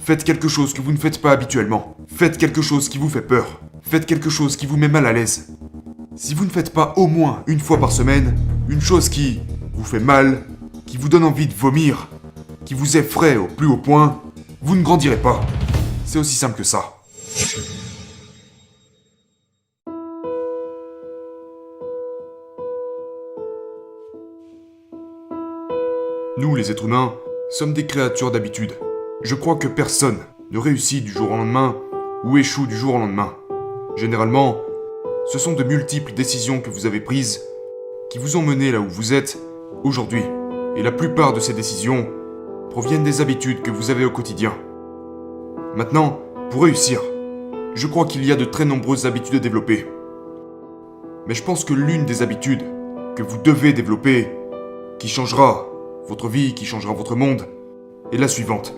Faites quelque chose que vous ne faites pas habituellement. Faites quelque chose qui vous fait peur. Faites quelque chose qui vous met mal à l'aise. Si vous ne faites pas au moins une fois par semaine, une chose qui vous fait mal, qui vous donne envie de vomir, qui vous effraie au plus haut point, vous ne grandirez pas. C'est aussi simple que ça. Nous, les êtres humains, sommes des créatures d'habitude. Je crois que personne ne réussit du jour au lendemain ou échoue du jour au lendemain. Généralement, ce sont de multiples décisions que vous avez prises qui vous ont mené là où vous êtes aujourd'hui. Et la plupart de ces décisions proviennent des habitudes que vous avez au quotidien. Maintenant, pour réussir, je crois qu'il y a de très nombreuses habitudes à développer. Mais je pense que l'une des habitudes que vous devez développer, qui changera votre vie, qui changera votre monde, est la suivante.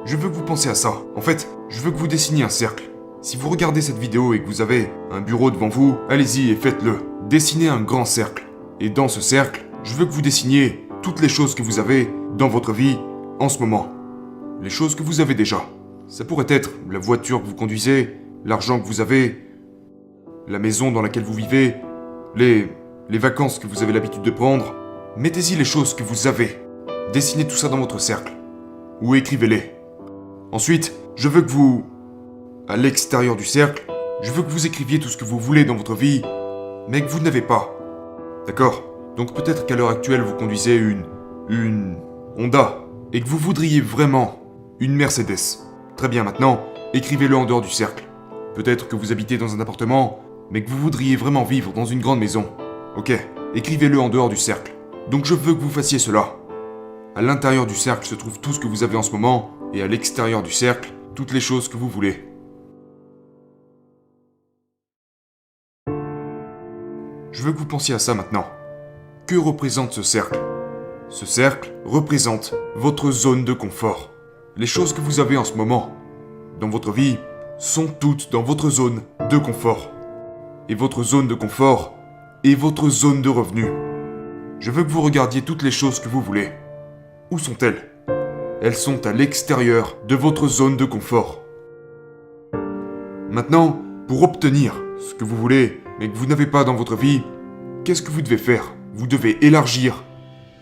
Je veux que vous pensiez à ça. En fait, je veux que vous dessiniez un cercle. Si vous regardez cette vidéo et que vous avez un bureau devant vous, allez-y et faites-le. Dessinez un grand cercle. Et dans ce cercle, je veux que vous dessiniez toutes les choses que vous avez dans votre vie en ce moment. Les choses que vous avez déjà. Ça pourrait être la voiture que vous conduisez, l'argent que vous avez, la maison dans laquelle vous vivez, les vacances que vous avez l'habitude de prendre. Mettez-y les choses que vous avez. Dessinez tout ça dans votre cercle. Ou écrivez-les. Ensuite, je veux que vous... à l'extérieur du cercle, je veux que vous écriviez tout ce que vous voulez dans votre vie, mais que vous n'avez pas. D'accord? Donc peut-être qu'à l'heure actuelle, vous conduisez une Honda, et que vous voudriez vraiment une Mercedes. Très bien, maintenant, écrivez-le en dehors du cercle. Peut-être que vous habitez dans un appartement, mais que vous voudriez vraiment vivre dans une grande maison. Ok, écrivez-le en dehors du cercle. Donc je veux que vous fassiez cela. À l'intérieur du cercle se trouve tout ce que vous avez en ce moment, et à l'extérieur du cercle, toutes les choses que vous voulez. Je veux que vous pensiez à ça maintenant. Que représente ce cercle? Ce cercle représente votre zone de confort. Les choses que vous avez en ce moment, dans votre vie, sont toutes dans votre zone de confort. Et votre zone de confort est votre zone de revenu. Je veux que vous regardiez toutes les choses que vous voulez. Où sont-elles? Elles sont à l'extérieur de votre zone de confort. Maintenant, pour obtenir ce que vous voulez, mais que vous n'avez pas dans votre vie, qu'est-ce que vous devez faire? Vous devez élargir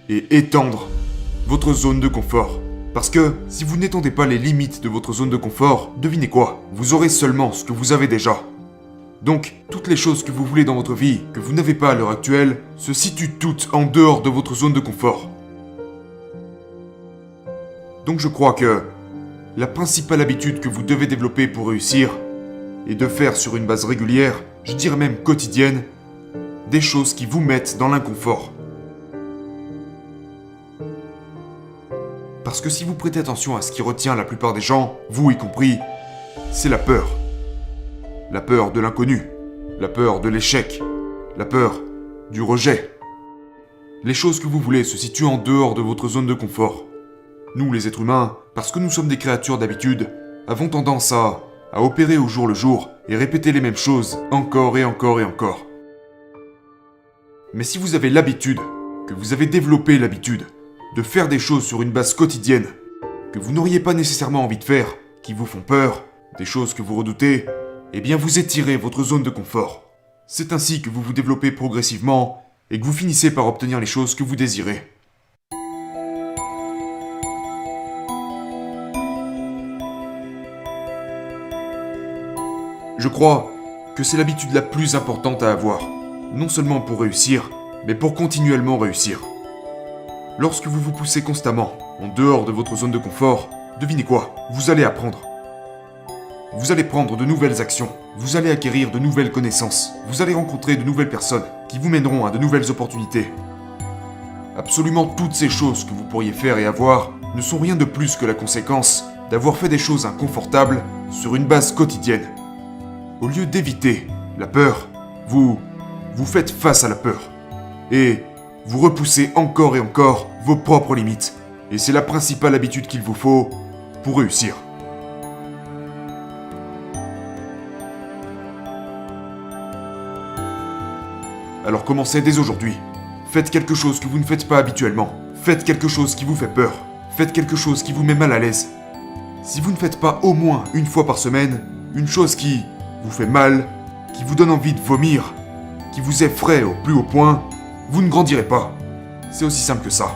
et étendre votre zone de confort. Parce que si vous n'étendez pas les limites de votre zone de confort, devinez quoi? Vous aurez seulement ce que vous avez déjà. Donc, toutes les choses que vous voulez dans votre vie, que vous n'avez pas à l'heure actuelle, se situent toutes en dehors de votre zone de confort. Donc je crois que la principale habitude que vous devez développer pour réussir est de faire sur une base régulière, je dirais même quotidienne, des choses qui vous mettent dans l'inconfort. Parce que si vous prêtez attention à ce qui retient la plupart des gens, vous y compris, c'est la peur. La peur de l'inconnu, la peur de l'échec, la peur du rejet. Les choses que vous voulez se situent en dehors de votre zone de confort. Nous, les êtres humains, parce que nous sommes des créatures d'habitude, avons tendance à opérer au jour le jour et répéter les mêmes choses encore et encore et encore. Mais si vous avez l'habitude, que vous avez développé l'habitude de faire des choses sur une base quotidienne, que vous n'auriez pas nécessairement envie de faire, qui vous font peur, des choses que vous redoutez, eh bien vous étirez votre zone de confort. C'est ainsi que vous vous développez progressivement et que vous finissez par obtenir les choses que vous désirez. Je crois que c'est l'habitude la plus importante à avoir, non seulement pour réussir, mais pour continuellement réussir. Lorsque vous vous poussez constamment en dehors de votre zone de confort, devinez quoi? Vous allez apprendre. Vous allez prendre de nouvelles actions, vous allez acquérir de nouvelles connaissances, vous allez rencontrer de nouvelles personnes qui vous mèneront à de nouvelles opportunités. Absolument toutes ces choses que vous pourriez faire et avoir ne sont rien de plus que la conséquence d'avoir fait des choses inconfortables sur une base quotidienne. Au lieu d'éviter la peur, vous faites face à la peur. Et vous repoussez encore et encore vos propres limites. Et c'est la principale habitude qu'il vous faut pour réussir. Alors commencez dès aujourd'hui. Faites quelque chose que vous ne faites pas habituellement. Faites quelque chose qui vous fait peur. Faites quelque chose qui vous met mal à l'aise. Si vous ne faites pas au moins une fois par semaine une chose qui vous fait mal, qui vous donne envie de vomir, qui vous effraie au plus haut point, vous ne grandirez pas. C'est aussi simple que ça.